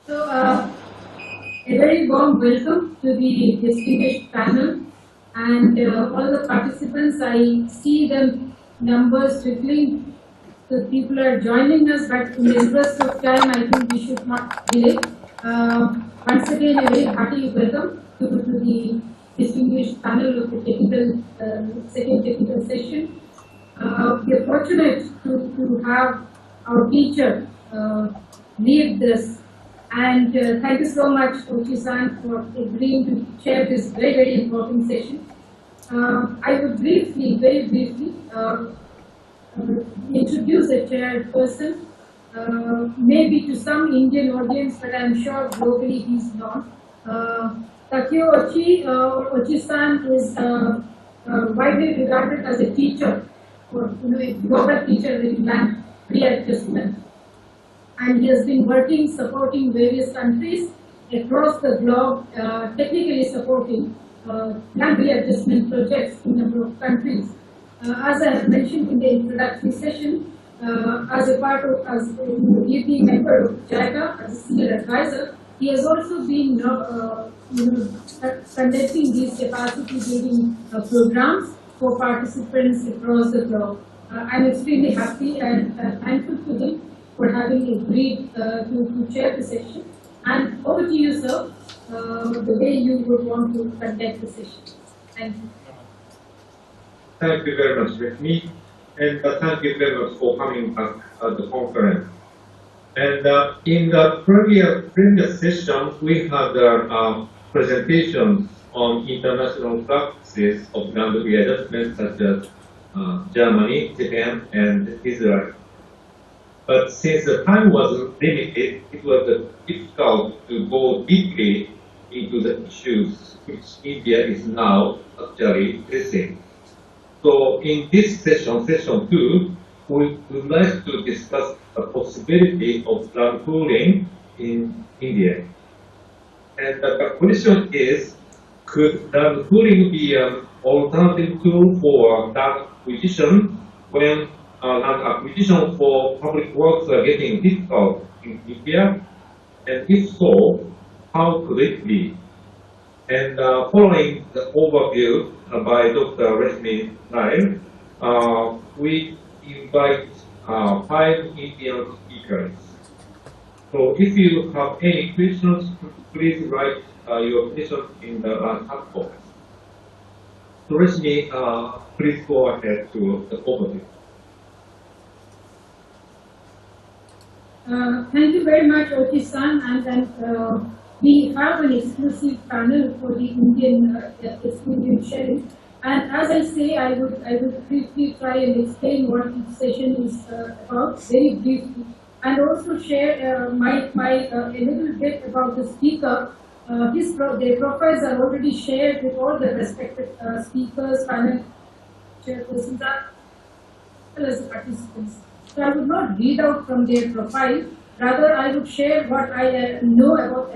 A very warm welcome to the distinguished panel and all the participants. I see the numbers trickling. So people are joining us, but in the interest of time, I think we should not delay. Once again, a very hearty welcome to the distinguished panel of the second technical session. We are fortunate to have our teacher lead this. And thank you so much, Ochi-san, for agreeing to chair this very, very important session. I would very briefly, introduce the chairperson, maybe to some Indian audience, but I'm sure globally he's known. Takeo Ochi-san is widely regarded as a teacher, or a global teacher in land readjustment. And he has been working, supporting various countries across the globe, technically supporting land readjustment projects in a number of countries. As I have mentioned in the introductory session, as a leading member of JICA, as a senior advisor, he has also been conducting these capacity building programs for participants across the globe. I'm extremely happy and thankful to him for having agreed to chair the session. And over to you, sir, the way you would want to conduct the session. Thank you. Thank you very much, Rashmi, and thank you very much for coming back at the conference. And in the previous session, we had presentations on international practices of land readjustment, such as Germany, Japan, and Israel. But since the time was limited, it was difficult to go deeply into the issues which India is now actually facing. So in this session, session 2, we would like to discuss the possibility of land pooling in India. And the question is, could land pooling be an alternative tool for land acquisition when land acquisition for public works are getting difficult in India? And if so, how could it be? And following the overview by Dr. Rashmi Nair, we invite 5 Indian speakers. So if you have any questions, please write your questions in the chat box. So Rashmi, please go ahead to the overview. Thank you very much, Ochi-san, and we have an exclusive panel for the Indian experience sharing. And as I say, I would briefly try and explain what each session is about, very briefly, and also share a little bit about the speaker. Their profiles are already shared with all the respective speakers, panel chairpersons, as well as the participants. So I would not read out from their profile. Rather, I would share what I know about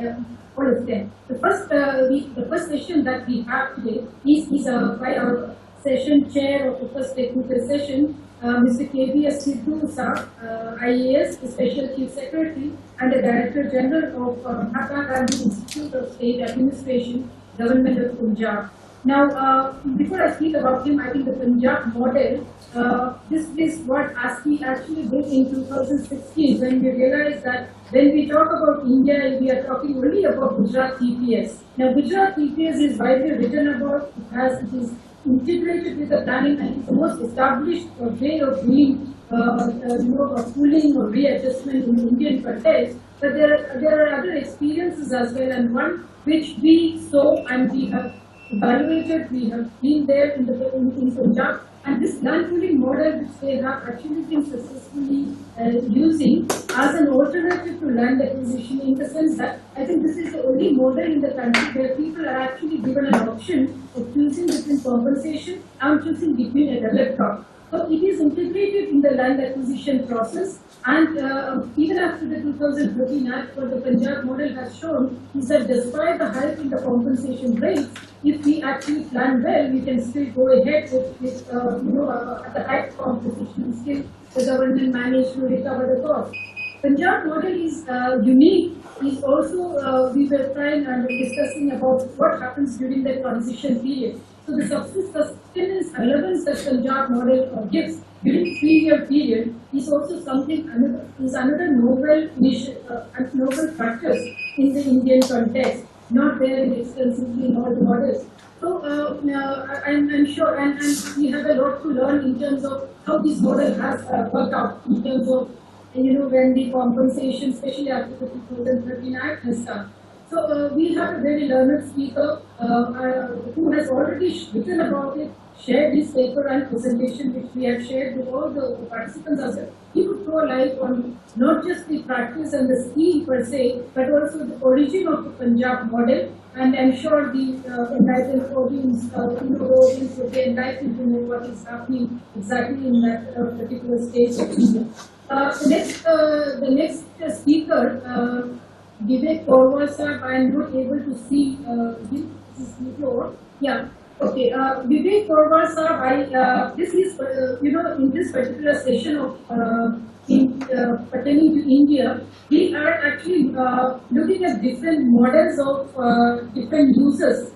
all of them. The first session that we have today is by our session chair of the first technical session, Mr. KVS Sidhu Sir, IAS, the Special Chief Secretary and the Director General of Mahatma Gandhi Institute of State Administration, Government of Punjab. Now, before I speak about him, I think the Punjab model, this is what ASCI actually did in 2016 when we realized that when we talk about India, we are talking only about Gujarat TPS. Now, Gujarat TPS is widely written about as it is integrated with the planning and it's the most established way of doing pooling or readjustment in the Indian context. But there are other experiences as well, and one which we saw and we have evaluated, we have been there in Punjab, and this land pooling model which they have actually been successfully using as an alternative to land acquisition, in the sense that I think this is the only model in the country where people are actually given an option of choosing between compensation and choosing between a developed crop. So it is integrated in the land acquisition process, and even after the 2013 Act, what the Punjab model has shown is that despite the hike in the compensation rates, if we actually plan well, we can still go ahead with at the hike compensation, and still the government managed to recover the cost. Punjab model is unique. Is also we were trying and discussing about what happens during the transition period. So the sustenance relevance that Punjab model gives during 3-year period is also something another novel practice in the Indian context, not there in extensively in all the models. So I'm sure, and we have a lot to learn in terms of how this model has worked out in terms of when the compensation, especially after the 2013 Act has come. So we have a very learned speaker who has already written about it, shared his paper and presentation which we have shared with all the participants as well. He would throw light on not just the practice and the scheme per se, but also the origin of the Punjab model. And I'm sure the enlightened audience, the audience will be enlightened to know what is happening exactly in that particular stage of India. The next speaker, Vivek Porwal sir, I am not able to see him. This is video. Yeah. Okay. Vivek Porwal sir, this is in this particular session of pertaining to India, we are actually looking at different models of different uses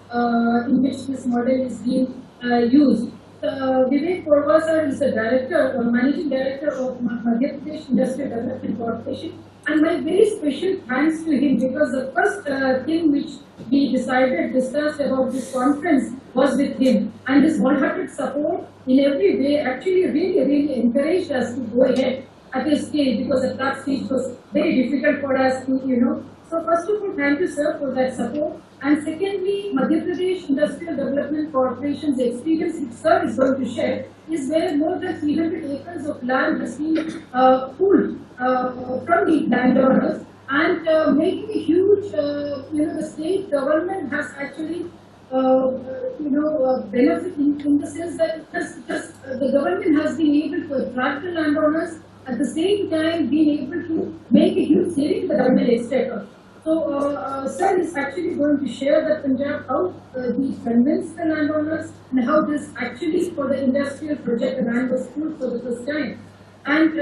in which this model is being used. Vivek Porwal sir is the director, managing director of Madhya Pradesh Industrial Development Corporation, and my very special thanks to him because the first thing which we discussed about this conference was with him, and his wholehearted support in every way actually really encouraged us to go ahead at this stage, because at that stage was very difficult for us to. So first of all, thank you sir for that support. And secondly, Madhya Pradesh Industrial Development Corporation's experience which sir is going to share is where more than 300 acres of land has been pooled from the landowners, and making a huge, the state government has actually benefit in the sense that it has the government has been able to attract the landowners, at the same time being able to make a huge saving to the government exchequer. So, sir is actually going to share that Punjab how he convinced the landowners and how this actually for the industrial project the land was pulled for the first time. And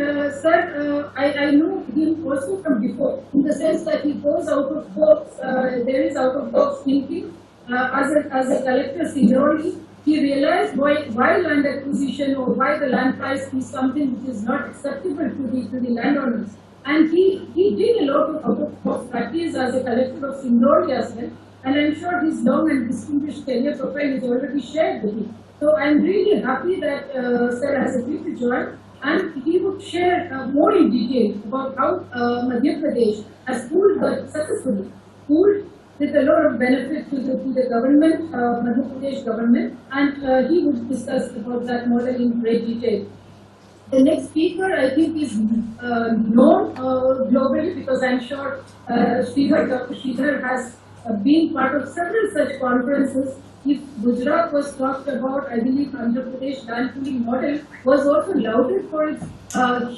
sir, I know him also from before, in the sense that he goes out of box, there is out of box thinking. As a collector seniorly, he realized why land acquisition or why the land price is something which is not acceptable to the landowners. And he did a lot of out-of-box practice as a collector of Singrauli as well. And I'm sure his long and distinguished career profile is already shared with him. So I'm really happy that sir has agreed to join, and he would share more in detail about how Madhya Pradesh has pooled successfully with a lot of benefit to the government, Madhya Pradesh government, and he would discuss about that model in great detail. The next speaker, I think, is known globally because I'm sure Dr. Sridhar has been part of several such conferences. If Gujarat was talked about, I believe Andhra Pradesh land pooling model was also lauded for its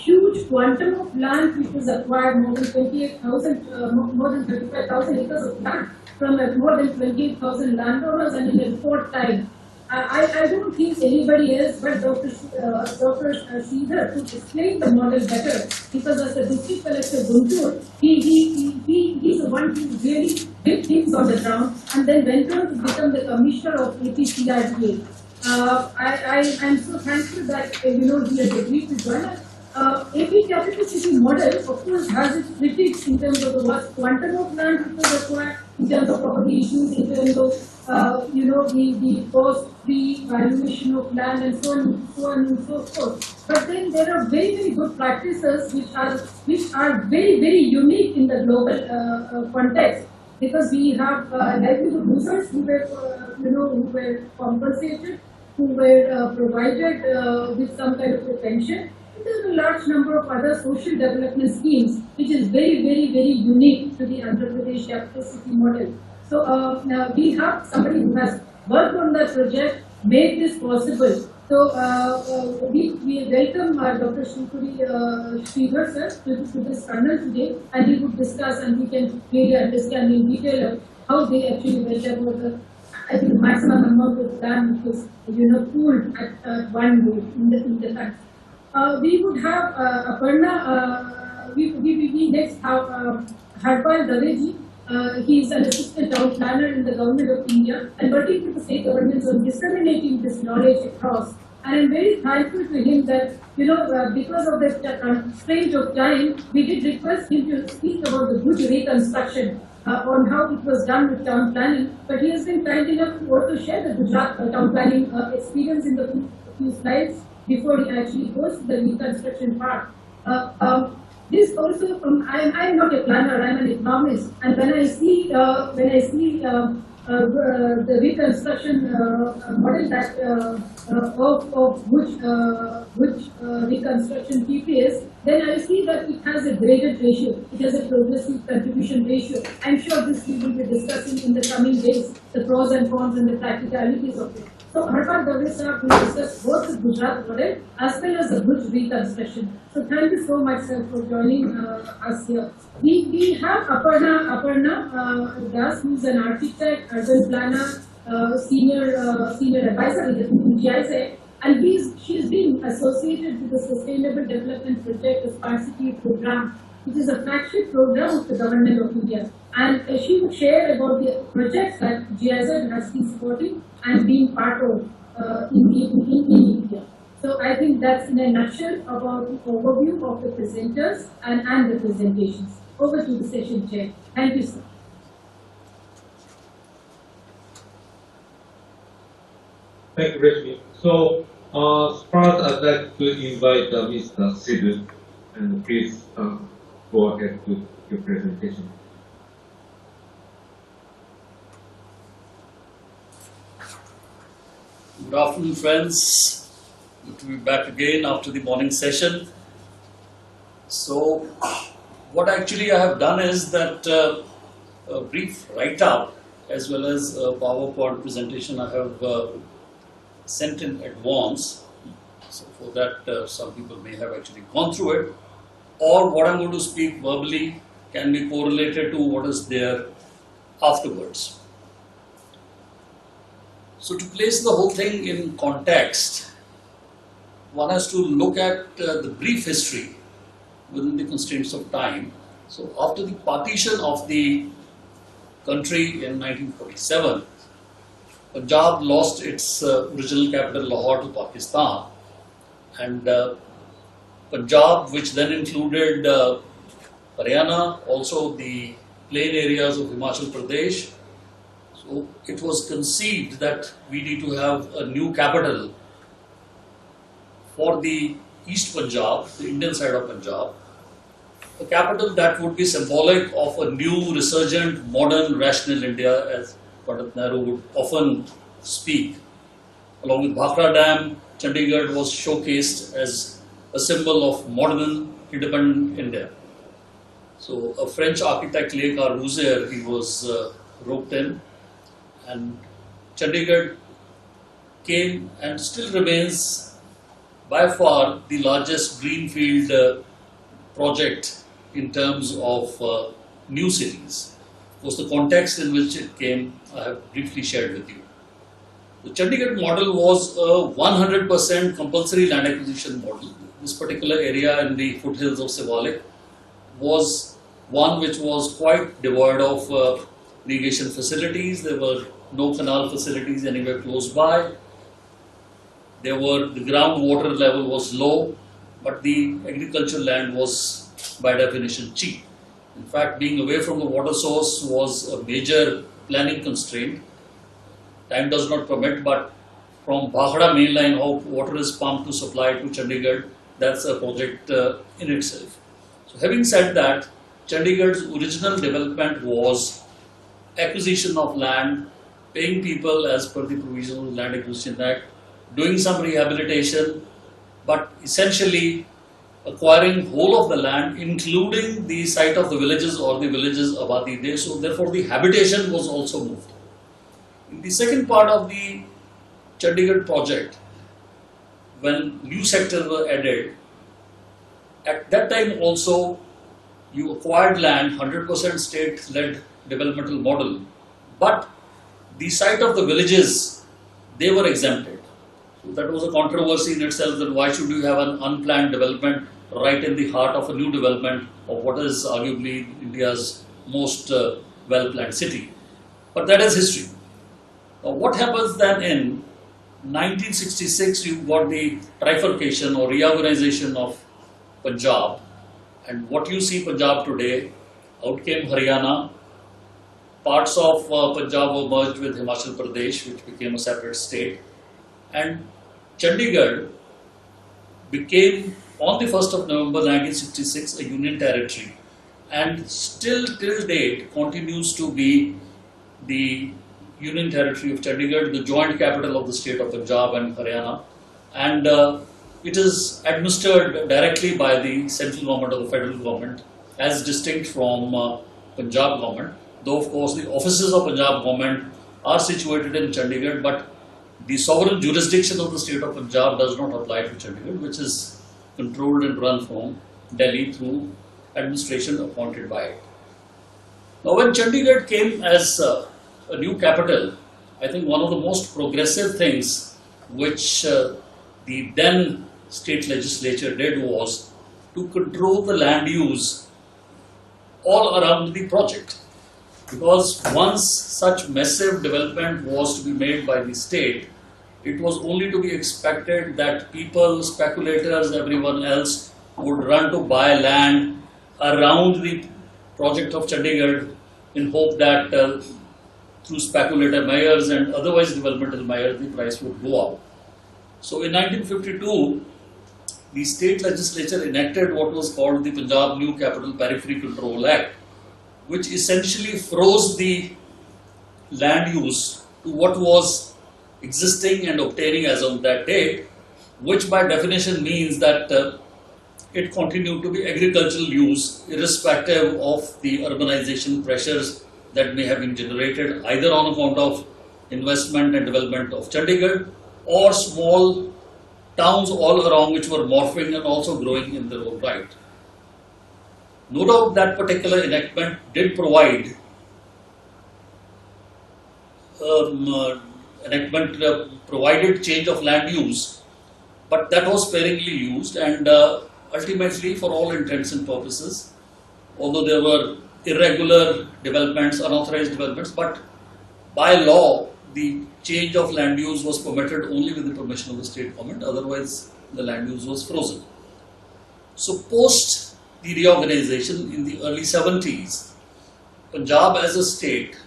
huge quantum of land which was acquired, more than 28,000, more than 35,000 acres of land from more than 28,000 landowners, and in a short time. I don't think anybody else but Dr. Sridhar could explain the model better, because as the district collector Guntur, he's the one who really did things on the ground and then went on to become the commissioner of APCRDA. I'm so thankful that he has agreed to join us. AP capital city model, of course, has its critics in terms of the vast quantum of land which was acquired, in terms of property issues, in terms of the cost-free valuation of land, and so on and so forth. But then there are very good practices which are very unique in the global context, because we have livelihood users who were compensated, who were provided with some kind of a pension. There are a large number of other social development schemes which is very unique to the Andhra Pradesh capital city model. So now we have somebody who has worked on that project, made this possible. So we welcome Dr. Sridhar sir to this panel today, and he would discuss, and we can really understand in detail how they actually went about the maximum amount of land which was pooled at one go in the country. We would have Aparna we next have Harpal Daveji. He is an assistant town planner in the government of India and working with the state governments on disseminating this knowledge across. And I'm very thankful to him that, because of the constraint of time, we did request him to speak about the Bhuj reconstruction on how it was done with town planning. But he has been kind enough to also share the Gujarat town planning experience in the few slides before he actually goes to the reconstruction part. This also, I'm not a planner, I'm an economist, and when I see the reconstruction model that of which reconstruction TPS, then I see that it has a graded ratio, it has a progressive contribution ratio. I'm sure this we will be discussing in the coming days, the pros and cons and the practicalities of it. So Harpal Dave sir will discuss both the Gujarat model as well as the Bhuj reconstruction. So thank you so much, sir, for joining us here. We have Aparna Das, who is an architect, urban planner, senior advisor in GIZ, and she's been associated with the Sustainable Development Project, the Smart City program, which is a flagship program of the Government of India. And she will share about the projects that GIZ has been supporting and being part of in India. So I think that's in a nutshell about the overview of the presenters and the presentations. Over to the session chair. Thank you, sir. Thank you, Rashmi. So, first I'd like to invite Mr. Sidhu, and please go ahead with your presentation. Good afternoon, friends. Good to be back again after the morning session. So, what actually I have done is that a brief write-up as well as a PowerPoint presentation I have sent in advance. So, for that some people may have actually gone through it, or what I'm going to speak verbally can be correlated to what is there afterwards. So to place the whole thing in context, one has to look at the brief history within the constraints of time. So after the partition of the country in 1947, Punjab lost its original capital Lahore to Pakistan, and Punjab, which then included Haryana, also the plain areas of Himachal Pradesh. So it was conceived that we need to have a new capital for the East Punjab, the Indian side of Punjab, a capital that would be symbolic of a new, resurgent, modern, rational India, as Pandit Nehru would often speak. Along with Bhakra Dam, Chandigarh was showcased as a symbol of modern, independent India. So a French architect, Le Corbusier, he was roped in, and Chandigarh came and still remains by far the largest greenfield project in terms of new cities. Of course, the context in which it came, I have briefly shared with you. The Chandigarh model was a 100% compulsory land acquisition model. This particular area in the foothills of Shivalik was one which was quite devoid of irrigation facilities. There were no canal facilities anywhere close by. The groundwater level was low, but the agricultural land was by definition cheap. In fact, being away from the water source was a major planning constraint. Time does not permit, but from Bhakhara mainline, how water is pumped to supply to Chandigarh, that's a project in itself. So having said that, Chandigarh's original development was acquisition of land, paying people as per the provisions of the Land Acquisition Act, doing some rehabilitation, but essentially acquiring whole of the land, including the site of the villages or the villages abadi there. So therefore the habitation was also moved. In the second part of the Chandigarh project, when new sectors were added, at that time also you acquired land, 100% state-led developmental model, but the site of the villages, they were exempted. So that was a controversy in itself, that why should you have an unplanned development right in the heart of a new development of what is arguably India's most well-planned city. But that is history. Now, what happens then in 1966? You got the trifurcation or reorganization of Punjab, and what you see Punjab today, out came Haryana. Parts of Punjab were merged with Himachal Pradesh, which became a separate state, and Chandigarh became on the 1st of November 1966 a union territory, and still till date continues to be the union territory of Chandigarh, the joint capital of the state of Punjab and Haryana, and it is administered directly by the central government or the federal government as distinct from Punjab government. Though of course the offices of Punjab government are situated in Chandigarh, but the sovereign jurisdiction of the state of Punjab does not apply to Chandigarh, which is controlled and run from Delhi through administration appointed by it. Now when Chandigarh came as a new capital, I think one of the most progressive things which the then state legislature did was to control the land use all around the project. Because once such massive development was to be made by the state, it was only to be expected that people, speculators, everyone else would run to buy land around the project of Chandigarh in hope that through speculator mayors and otherwise developmental mayors, the price would go up. So in 1952, the state legislature enacted what was called the Punjab New Capital Periphery Control Act, which essentially froze the land use to what was existing and obtaining as on that date, which by definition means that it continued to be agricultural use irrespective of the urbanization pressures that may have been generated either on account of investment and development of Chandigarh or small towns all around which were morphing and also growing in their own right. No doubt that particular enactment did provide provided change of land use, but that was sparingly used, and ultimately for all intents and purposes, although there were irregular developments, unauthorized developments, but by law the change of land use was permitted only with the permission of the state government, otherwise the land use was frozen. So post the reorganization in the early 70s, Punjab as a state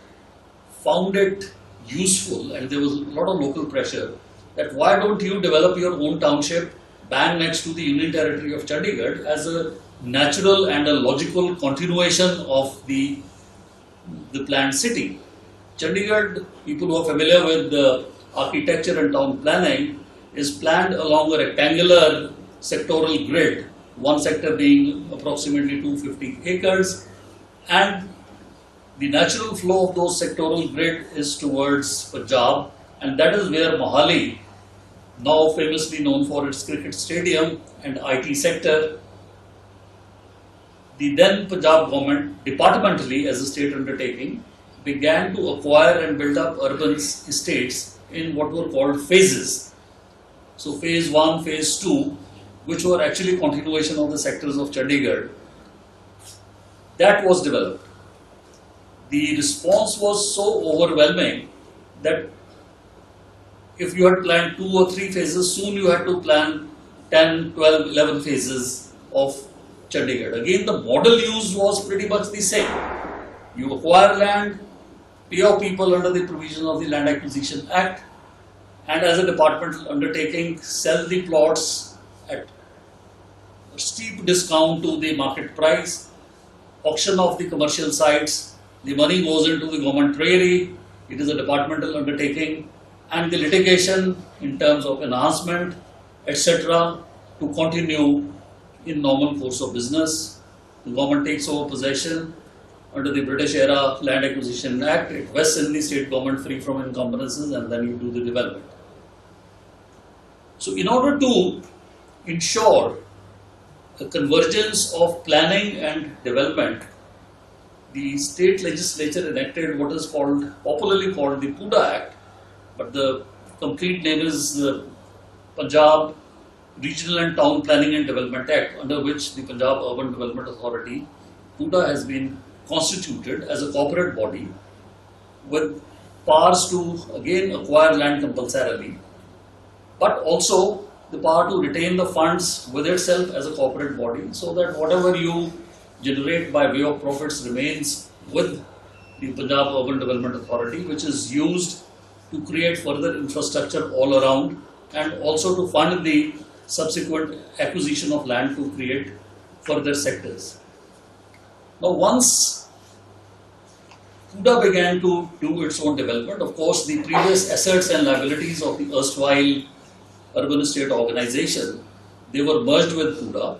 found it useful, and there was a lot of local pressure that why don't you develop your own township bang next to the union territory of Chandigarh as a natural and a logical continuation of the planned city. Chandigarh, people who are familiar with the architecture and town planning, is planned along a rectangular sectoral grid, one sector being approximately 250 acres, and the natural flow of those sectoral grid is towards Punjab, and that is where Mohali, now famously known for its cricket stadium and IT sector, the then Punjab government, departmentally as a state undertaking, began to acquire and build up urban estates in what were called phases. So phase 1, phase 2, which were actually continuation of the sectors of Chandigarh, that was developed. The response was so overwhelming that if you had planned 2 or 3 phases, soon you had to plan 10, 12, 11 phases of Chandigarh. Again, the model used was pretty much the same. You acquire land, pay off people under the provision of the Land Acquisition Act, and as a departmental undertaking, sell the plots at a steep discount to the market price, auction off the commercial sites, the money goes into the government treasury, it is a departmental undertaking, and the litigation in terms of enhancement, etc., to continue in normal course of business. The government takes over possession under the British era Land Acquisition Act, it vests in the state government free from encumbrances, and then you do the development. So in order to ensure a convergence of planning and development, the state legislature enacted what is called, popularly called the PUDA Act, but the complete name is Punjab Regional and Town Planning and Development Act, under which the Punjab Urban Development Authority, PUDA, has been constituted as a corporate body with powers to again acquire land compulsorily, but also the power to retain the funds with itself as a corporate body, so that whatever you generate by way of profits remains with the Punjab Urban Development Authority, which is used to create further infrastructure all around and also to fund the subsequent acquisition of land to create further sectors. Now, once PUDA began to do its own development, of course, the previous assets and liabilities of the erstwhile urban estate organization, they were merged with PUDA,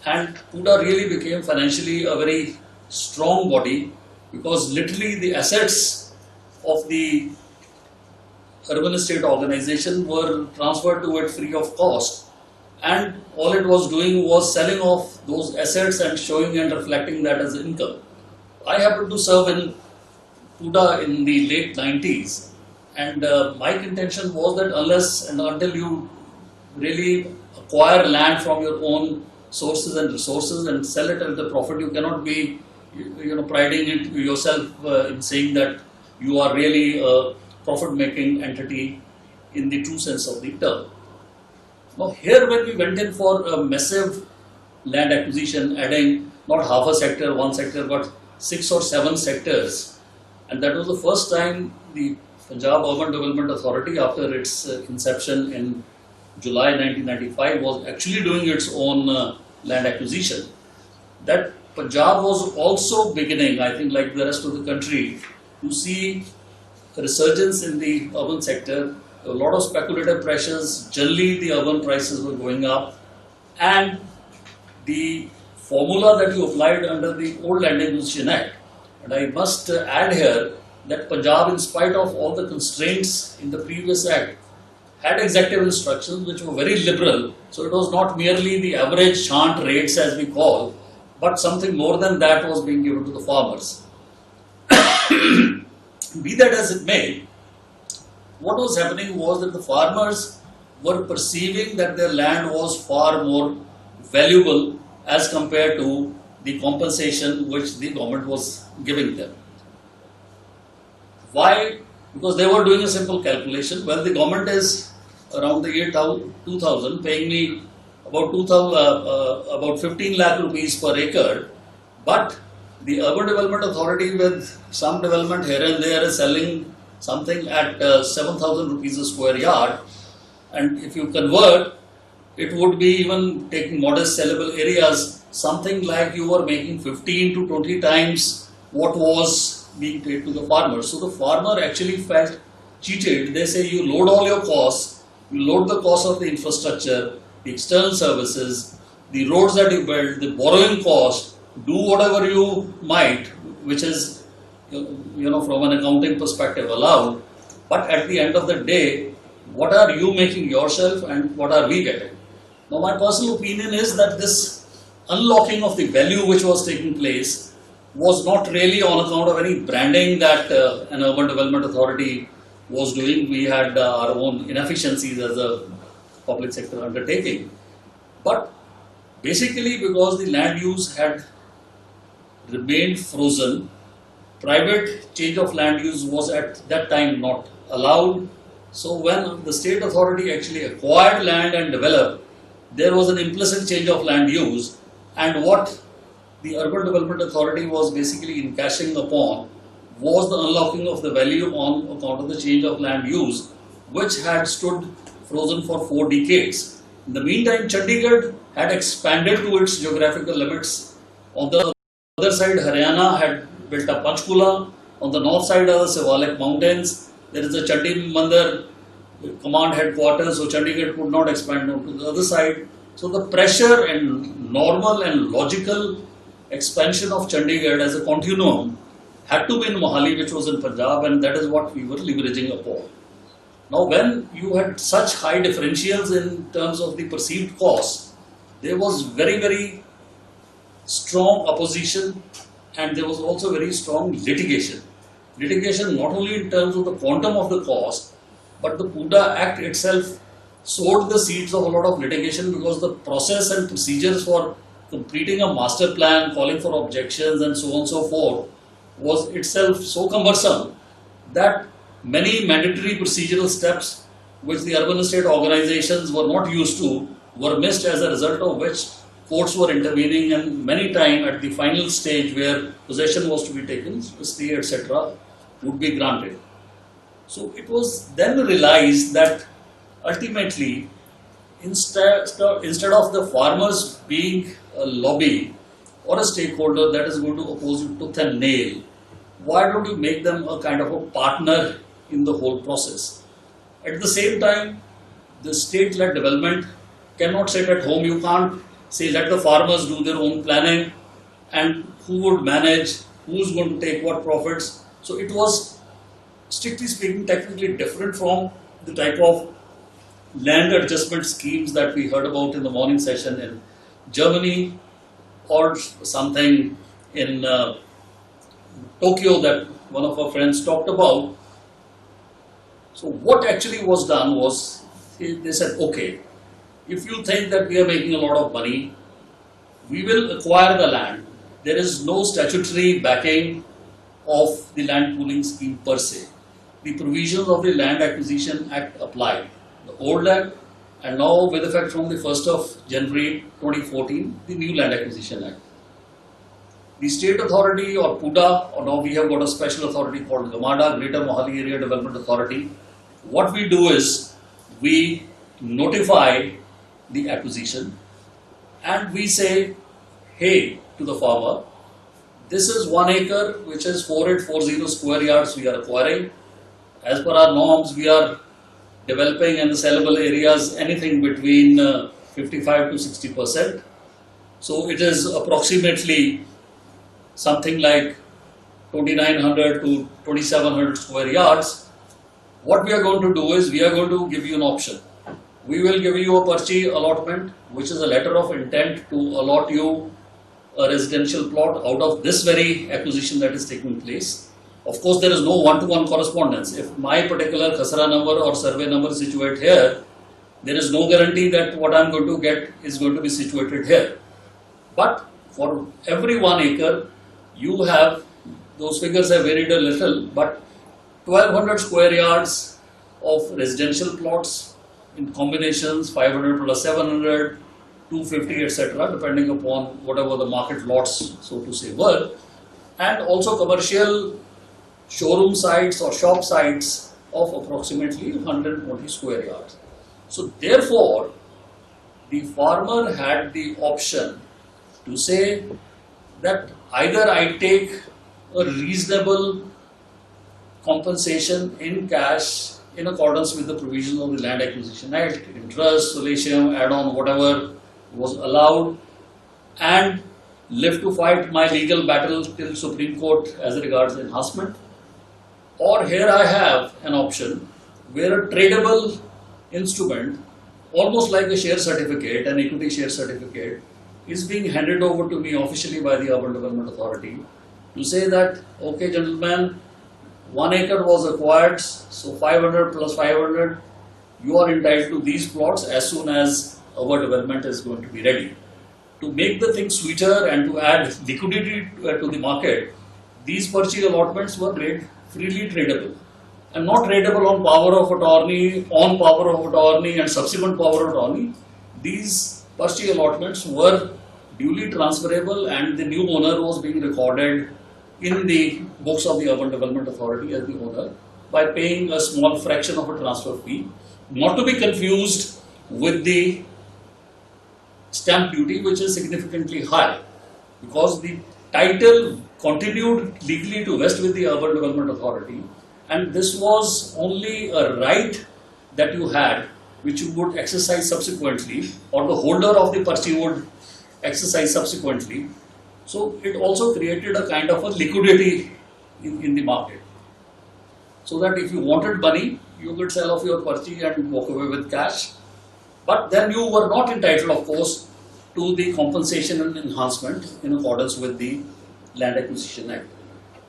and PUDA really became financially a very strong body, because literally the assets of the urban estate organization were transferred to it free of cost, and all it was doing was selling off those assets and showing and reflecting that as income. I happened to serve in PUDA in the late 90s, and my contention was that unless and until you really acquire land from your own sources and resources and sell it at the profit, you cannot be priding it yourself in saying that you are really a profit-making entity in the true sense of the term. Now, here when we went in for a massive land acquisition, adding not half a sector, one sector, but 6 or 7 sectors, and that was the first time the Punjab Urban Development Authority, after its inception in July 1995, was actually doing its own land acquisition. That Punjab was also beginning, I think, like the rest of the country, to see a resurgence in the urban sector. A lot of speculative pressures, generally the urban prices were going up, and the formula that you applied under the old Land Acquisition Act, and I must add here that Punjab, in spite of all the constraints in the previous act, had executive instructions which were very liberal, so it was not merely the average chant rates as we call, but something more than that was being given to the farmers. Be that as it may, what was happening was that the farmers were perceiving that their land was far more valuable as compared to the compensation which the government was giving them. Why? Because they were doing a simple calculation. Well, the government is around the year 2000 paying me about 15 lakh rupees per acre, but the Urban Development Authority, with some development here and there, is selling something at 7,000 rupees a square yard, and if you convert, it would be, even taking modest sellable areas, something like you were making 15 to 20 times what was being paid to the farmer. So the farmer actually felt cheated. They say you load all your costs, you load the cost of the infrastructure, the external services, the roads that you build, the borrowing cost, do whatever you might, which is from an accounting perspective allowed, but at the end of the day, what are you making yourself and what are we getting? Now, my personal opinion is that this unlocking of the value which was taking place was not really on account of any branding that an urban development authority was doing. We had our own inefficiencies as a public sector undertaking, but basically because the land use had remained frozen. Private change of land use was at that time not allowed. So when the state authority actually acquired land and developed, there was an implicit change of land use, and what the Urban Development Authority was basically encashing upon was the unlocking of the value on account of the change of land use, which had stood frozen for 4 decades. In the meantime, Chandigarh had expanded to its geographical limits. On the other side, Haryana had built up Panchkula. On the north side are the Shivalik mountains. There is a Chandi Mandir command headquarters, so Chandigarh could not expand on to the other side. So the pressure and normal and logical expansion of Chandigarh as a continuum had to be in Mohali, which was in Punjab, and that is what we were leveraging upon. Now, when you had such high differentials in terms of the perceived cost, there was very, very strong opposition, and there was also very strong litigation. Litigation not only in terms of the quantum of the cost, but the PUDA Act itself sowed the seeds of a lot of litigation, because the process and procedures for completing a master plan, calling for objections and so on and so forth was itself so cumbersome that many mandatory procedural steps which the urban estate organizations were not used to were missed, as a result of which courts were intervening, and many times at the final stage where possession was to be taken, stay etc. would be granted. So it was then realized that ultimately, instead of the farmers being a lobby or a stakeholder that is going to oppose you tooth and nail, why don't you make them a kind of a partner in the whole process? At the same time, the state-led development cannot sit at home. You can't say let the farmers do their own planning and who would manage, who's going to take what profits. So it was, strictly speaking, technically different from the type of land adjustment schemes that we heard about in the morning session in Germany, or something in Tokyo that one of our friends talked about. So what actually was done was, they said, okay, if you think that we are making a lot of money, we will acquire the land. There is no statutory backing of the land pooling scheme per se. The provisions of the Land Acquisition Act apply. The old act, and now with effect from the 1st of January 2014, the new Land Acquisition Act. The state authority, or PUDA, or now we have got a special authority called GMADA, Greater Mohali Area Development Authority. What we do is, we notify the acquisition and we say, hey, to the farmer, this is 1 acre which is 4840 square yards we are acquiring. As per our norms, we are developing in the sellable areas anything between 55 to 60%. So it is approximately something like 2900 to 2700 square yards. What we are going to do is, we are going to give you an option. We will give you a Parchi allotment, which is a letter of intent to allot you a residential plot out of this very acquisition that is taking place. Of course, there is no one-to-one correspondence. If my particular Khasra number or survey number is situated here, there is no guarantee that what I am going to get is going to be situated here. But for every 1 acre, you have, those figures have varied a little, but 1200 square yards of residential plots in combinations, 500 plus 700, 250, etc., depending upon whatever the market lots, so to say, were, and also commercial showroom sites or shop sites of approximately 120 square yards. So therefore, the farmer had the option to say that either I take a reasonable compensation in cash in accordance with the provisions of the Land Acquisition Act, interest, solatium, add-on, whatever was allowed, and live to fight my legal battle till Supreme Court as regards enhancement. Or here I have an option where a tradable instrument, almost like a share certificate, an equity share certificate, is being handed over to me officially by the Urban Development Authority to say that, okay gentlemen, 1 acre was acquired, so 500 plus 500, you are entitled to these plots as soon as our development is going to be ready. To make the thing sweeter and to add liquidity to the market, these Parchi allotments were made freely tradable, and not tradable on power of attorney, and subsequent power of attorney. These Parchi allotments were duly transferable, and the new owner was being recorded in the books of the Urban Development Authority as the owner by paying a small fraction of a transfer fee, not to be confused with the stamp duty, which is significantly high, because the title continued legally to vest with the Urban Development Authority, and this was only a right that you had, which you would exercise subsequently, or the holder of the Parchi would exercise subsequently. So it also created a kind of a liquidity in the market, so that if you wanted money, you could sell off your Parchi and walk away with cash. But then you were not entitled, of course, to the compensation and enhancement in accordance with the Land Acquisition Act.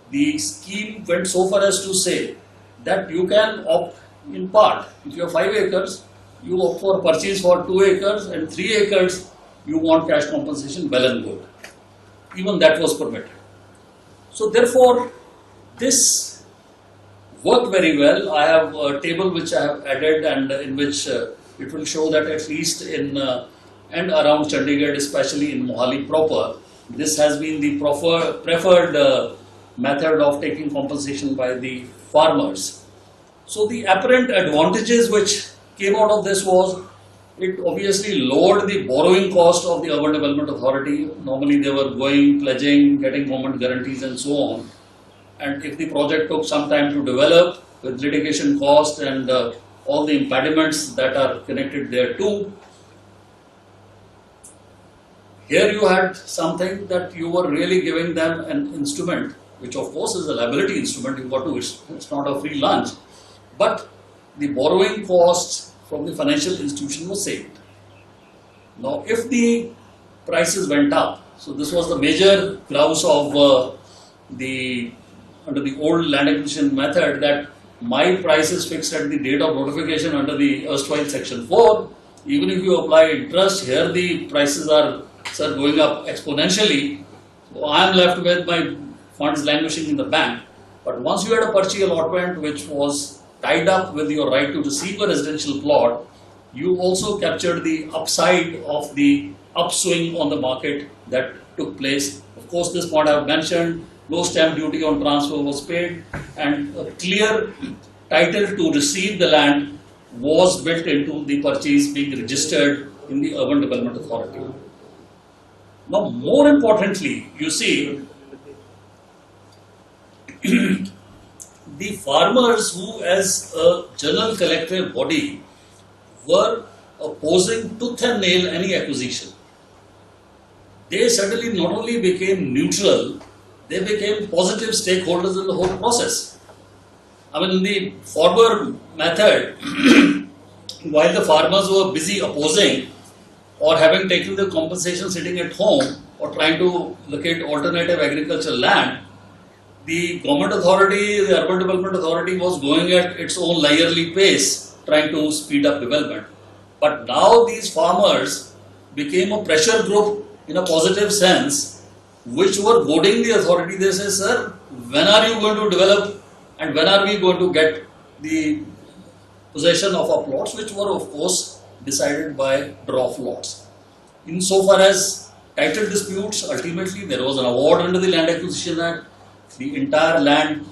The scheme went so far as to say that you can opt in part. If you have 5 acres, You opt for purchase for 2 acres and 3 acres, you want cash compensation, well and good. Even that was permitted. So therefore, this worked very well. I have a table which I have added and in which it will show that at least in and around Chandigarh, especially in Mohali proper, this has been the preferred method of taking compensation by the farmers. So the apparent advantages which came out of this was it obviously lowered the borrowing cost of the Urban Development Authority. Normally they were going, pledging, getting government guarantees and so on. And if the project took some time to develop with litigation cost and all the impediments that are connected there too, here you had something that you were really giving them an instrument, which of course is a liability instrument, you got to, it's not a free lunch, but the borrowing costs from the financial institution was saved. Now, if the prices went up, so this was the major grouse of under the old land acquisition method, that my price is fixed at the date of notification under the erstwhile section 4. Even if you apply interest, here the prices are going up exponentially. So I am left with my funds languishing in the bank. But once you had a purchase allotment which was tied up with your right to receive a residential plot, you also captured the upside of the upswing on the market that took place. Of course, this point I have mentioned, no stamp duty on transfer was paid, and a clear title to receive the land was built into the purchase being registered in the Urban Development Authority. Now, more importantly, you see, the farmers who as a general collective body were opposing tooth and nail any acquisition, they suddenly not only became neutral, they became positive stakeholders in the whole process. I mean, in the former method, while the farmers were busy opposing or having taken the compensation sitting at home or trying to locate alternative agricultural land, the government authority, the Urban Development Authority was going at its own leisurely pace, trying to speed up development. But now these farmers became a pressure group in a positive sense, which were goading the authority. They say, sir, when are you going to develop and when are we going to get the possession of our plots, which were of course decided by draw of lots. Insofar as title disputes, ultimately there was an award under the Land Acquisition Act. The entire land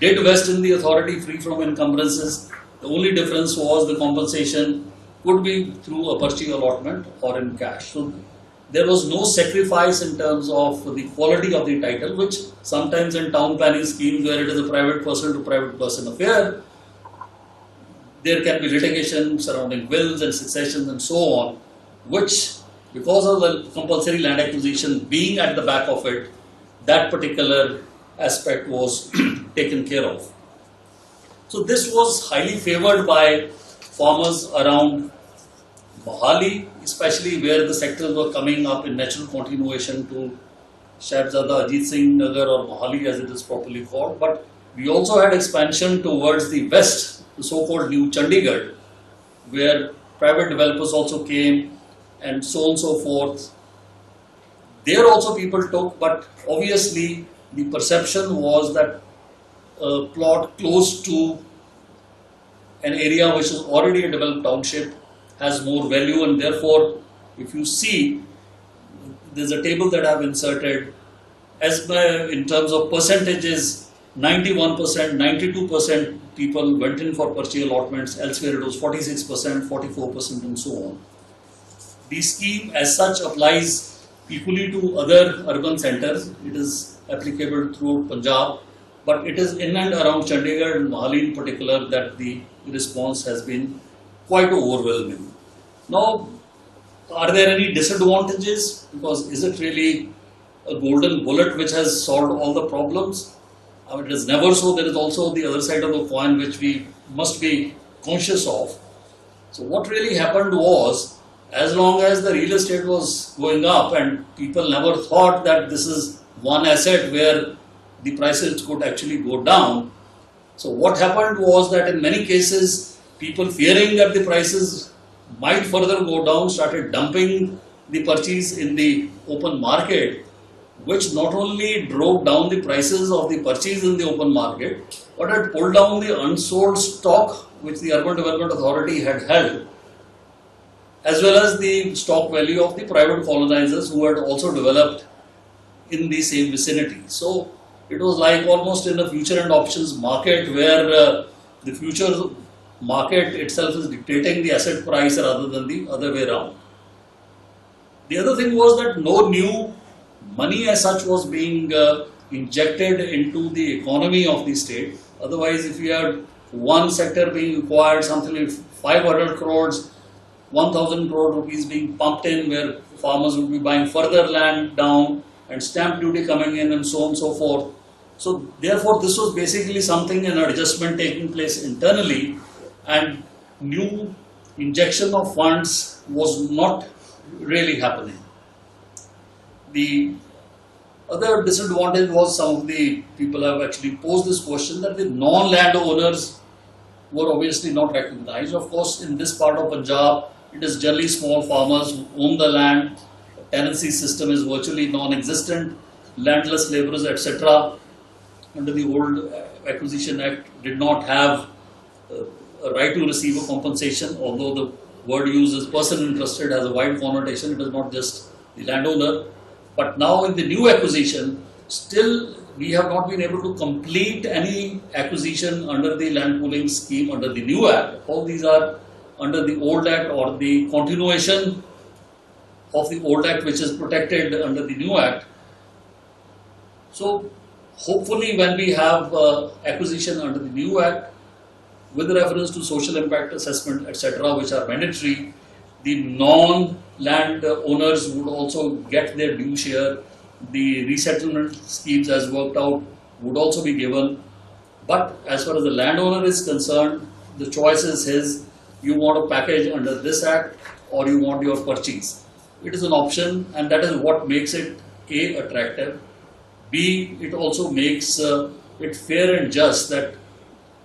did vest in the authority free from encumbrances. The only difference was the compensation could be through a purchase allotment or in cash. So there was no sacrifice in terms of the quality of the title, which sometimes in town planning schemes where it is a private person to private person affair, there can be litigation surrounding wills and successions and so on, which because of the compulsory land acquisition being at the back of it, that particular aspect was taken care of. So this was highly favored by farmers around Mohali, especially where the sectors were coming up in natural continuation to Sahibzada Ajit Singh Nagar or Mohali as it is properly called. But we also had expansion towards the west, the so-called New Chandigarh, where private developers also came and so on and so forth. There also people took, but obviously the perception was that a plot close to an area which is already a developed township has more value, and therefore if you see, there's a table that I've inserted as in terms of percentages, 91%, 92% people went in for purchase allotments, elsewhere it was 46%, 44% and so on. The scheme as such applies equally to other urban centers. It is applicable throughout Punjab, but it is in and around Chandigarh and Mohali in particular that the response has been quite overwhelming. Now, are there any disadvantages? Because is it really a golden bullet which has solved all the problems? I mean, it is never so. There is also the other side of the coin which we must be conscious of. So what really happened was, as long as the real estate was going up and people never thought that this is one asset where the prices could actually go down. So what happened was that in many cases, people fearing that the prices might further go down, started dumping the purchase in the open market, which not only drove down the prices of the purchase in the open market, but had pulled down the unsold stock which the Urban Development Authority had held, as well as the stock value of the private colonizers who had also developed in the same vicinity. So it was like almost in a future and options market where the future market itself is dictating the asset price rather than the other way around. The other thing was that no new money as such was being injected into the economy of the state. Otherwise, if you had one sector being acquired, something like 500 crores, 1000 crore rupees being pumped in, where farmers would be buying further land down and stamp duty coming in and so on and so forth. So therefore, this was basically something, an adjustment taking place internally, and new injection of funds was not really happening. The other disadvantage was, some of the people have actually posed this question, that the non-land owners were obviously not recognized. Of course, in this part of Punjab, it is generally small farmers who own the land. Tenancy system is virtually non-existent. Landless laborers, etc., under the old Acquisition Act, did not have a right to receive a compensation, although the word used as person interested has a wide connotation. It is not just the landowner. But now in the new acquisition, still we have not been able to complete any acquisition under the land pooling scheme under the new act. All these are under the old act or the continuation of the old act, which is protected under the new act. So hopefully when we have acquisition under the new act with reference to social impact assessment, etc., which are mandatory, the non-land owners would also get their due share. The resettlement schemes as worked out would also be given. But as far as the landowner is concerned, the choice is his. You want a package under this act or you want your purchase. It is an option, and that is what makes it A, attractive. B, it also makes it fair and just, that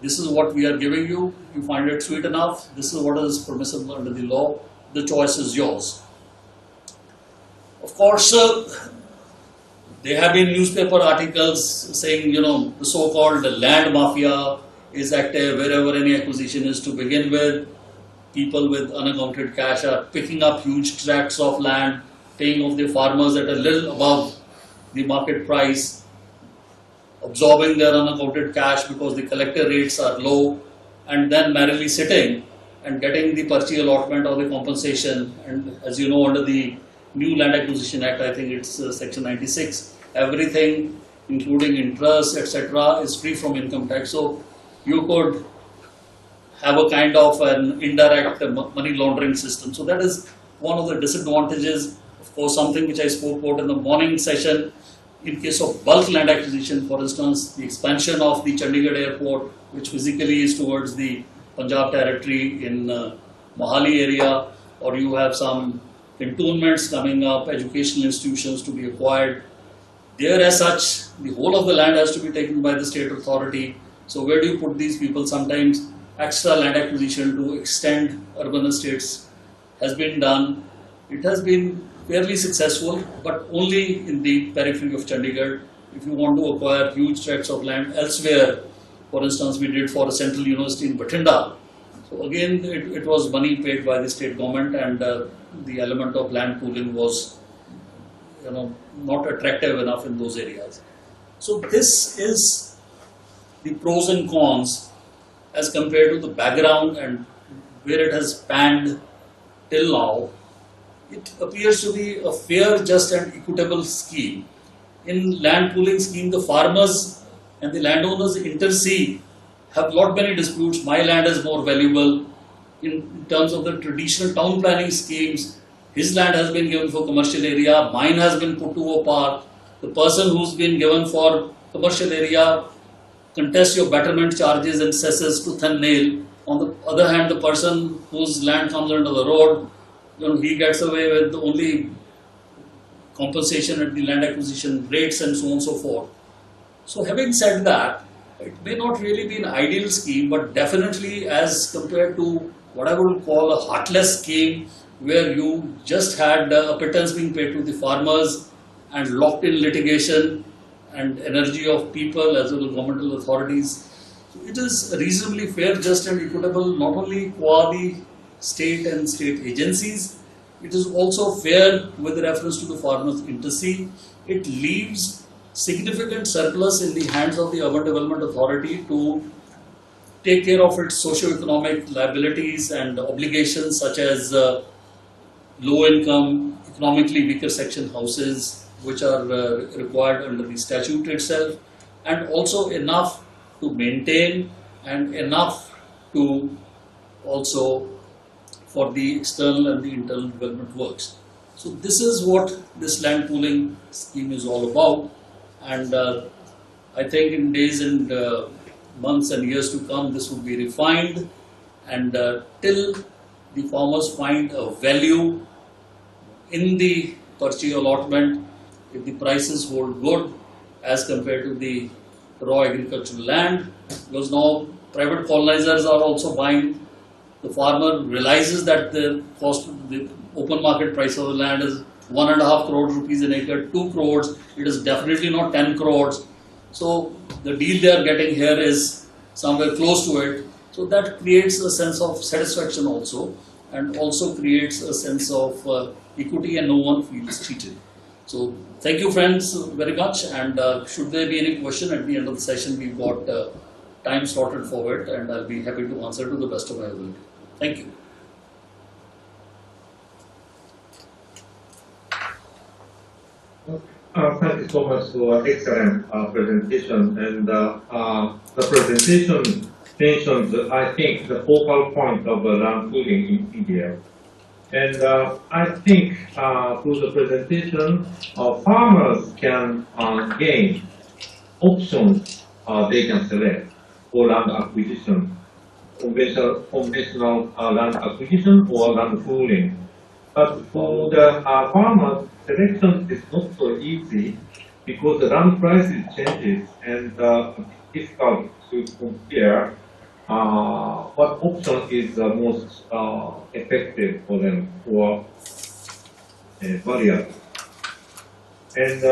this is what we are giving you. You find it sweet enough. This is what is permissible under the law. The choice is yours. Of course, there have been newspaper articles saying, the so-called land mafia is active wherever any acquisition is to begin with. People with unaccounted cash are picking up huge tracts of land, paying off their farmers at a little above the market price, absorbing their unaccounted cash because the collector rates are low, and then merrily sitting and getting the purchase allotment or the compensation. And as you know, under the new Land Acquisition Act, I think it's section 96, everything including interest, etc., is free from income tax. So you could have a kind of an indirect money laundering system. So that is one of the disadvantages. Of course, something which I spoke about in the morning session, in case of bulk land acquisition, for instance, the expansion of the Chandigarh airport, which physically is towards the Punjab territory in Mohali area, or you have some cantonments coming up, educational institutions to be acquired. There as such, the whole of the land has to be taken by the state authority. So where do you put these people? Sometimes extra land acquisition to extend urban estates has been done. It has been fairly successful, but only in the periphery of Chandigarh. If you want to acquire huge tracts of land elsewhere, for instance, we did for a central university in Bathinda. So again, it was money paid by the state government, and the element of land pooling was, not attractive enough in those areas. So this is the pros and cons as compared to the background and where it has panned till now. It appears to be a fair, just and equitable scheme. In land pooling scheme, the farmers and the landowners intercede, have lot many disputes. My land is more valuable. In terms of the traditional town planning schemes, his land has been given for commercial area, mine has been put to a par. The person who's been given for commercial area contests your betterment charges and cesses to thin nail. On the other hand, the person whose land comes under the road, he gets away with only compensation at the land acquisition rates and so on and so forth. So having said that, it may not really be an ideal scheme, but definitely as compared to what I would call a heartless scheme where you just had a pittance being paid to the farmers and locked in litigation and energy of people as well as governmental authorities. So it is reasonably fair, just and equitable not only qua the state and state agencies, it is also fair with reference to the farmers' interest. It leaves significant surplus in the hands of the Urban Development Authority to take care of its socio-economic liabilities and obligations such as low-income, economically weaker section houses which are required under the statute itself, and also enough to maintain and enough to also for the external and the internal development works. So this is what this land pooling scheme is all about, and I think in days and months and years to come this will be refined, and till the farmers find a value in the purchase allotment, if the prices hold good as compared to the raw agricultural land, because now private colonizers are also buying. The farmer realizes that the cost of the open market price of the land is 1.5 crore rupees an acre, 2 crores, it is definitely not 10 crores. So the deal they are getting here is somewhere close to it. So that creates a sense of satisfaction also, and also creates a sense of equity, and no one feels cheated. So thank you friends very much, and should there be any question at the end of the session, we've got time slotted for it, and I'll be happy to answer to the best of my ability. Thank you. Thank you so much for excellent presentation. And the presentation mentions, I think, the focal point of land pooling in India. And I think through the presentation, farmers can gain options they can select for land acquisition, conventional land acquisition or land pooling. But for the farmers, selection is not so easy because the land prices changes, and it's difficult to compare what option is the most effective for them for variable. And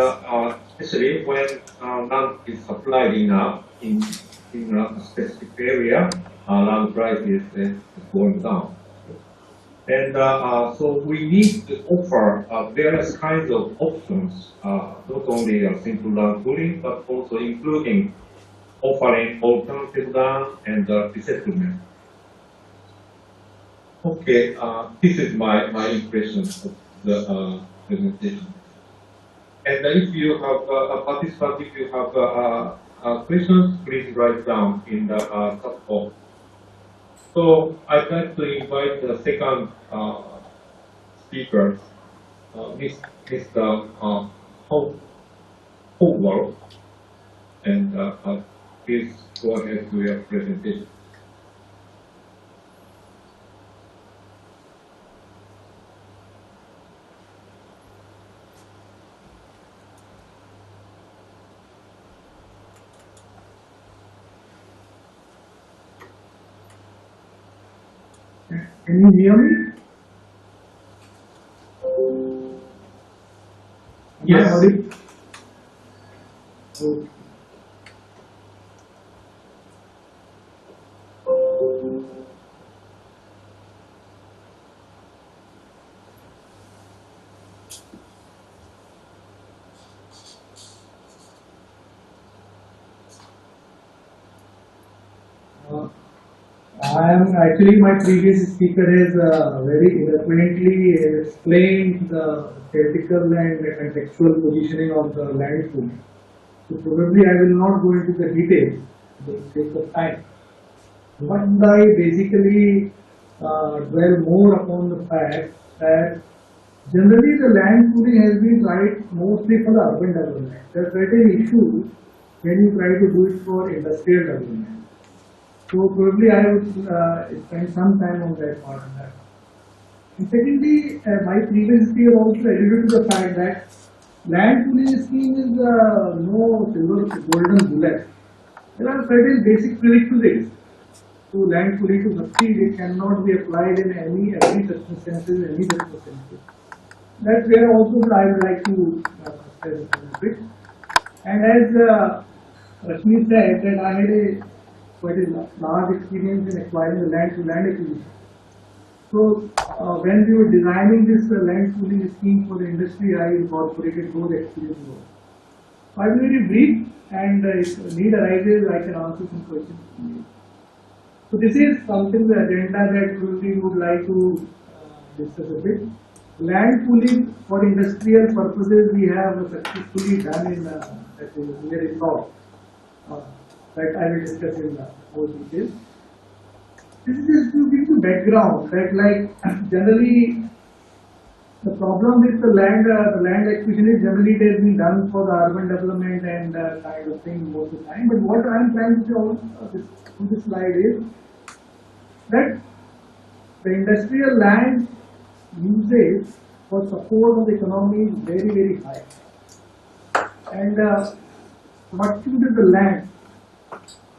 especially when land is supplied enough in a specific area, land price is going down. And so we need to offer various kinds of options, not only simple land pooling, but also including offering alternative land and resettlement. Okay, this is my impression of the presentation. And if you have a participant, if you have questions, please write down in the chat box. So I'd like to invite the second speaker, Mr. Howell, and please go ahead with your presentation. Can you hear me? Yes. Am I audible? Okay. I am actually, my previous speaker has very eloquently explained the theoretical and contextual positioning of the land pooling. So probably I will not go into the details for the sake of time. But I basically dwell more upon the fact that generally the land pooling has been tried mostly for the urban development. There are certain issues when you try to do it for industrial development. So probably I would spend some time on that part of that. And secondly, my previous speaker also alluded to the fact that land pooling scheme is no silver golden bullet. There are certain basic prerequisites. to land pooling to succeed, it cannot be applied in every circumstances, any circumstances. That's where also I would like to say a little bit. And as Rashmi said, that I had a quite a large experience in acquiring the land to land acquisition. So when we were designing this land pooling scheme for the industry, I incorporated those experiences. So I will be very brief, and if need arises, I can answer some questions. So this is something, the agenda that we would like to discuss a bit. Land pooling for industrial purposes we have successfully done in that is very thought that I will discuss in more detail. This is just to give you background that like generally the problem with the land acquisition is generally it has been done for the urban development and kind of thing most of the time. But what I am trying to show on this slide is that the industrial land usage for support of the economy is very, very high. And much of the land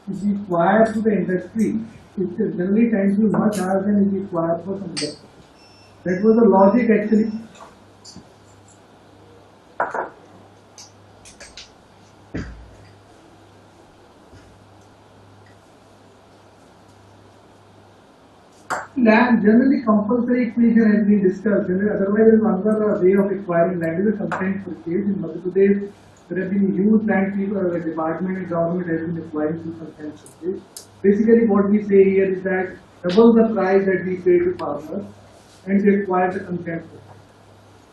is required to the industry, it generally tends to be much higher than is required for some industry. That was the logic actually. Land, generally compulsory acquisition has been discussed. Otherwise, there is another way of acquiring land is a consent purchase. In Madhya Pradesh, there have been huge land people, the department and government has been acquiring through consent purchase. Basically, what we say here is that double the price that we pay to farmers, and we acquire the consent purchase.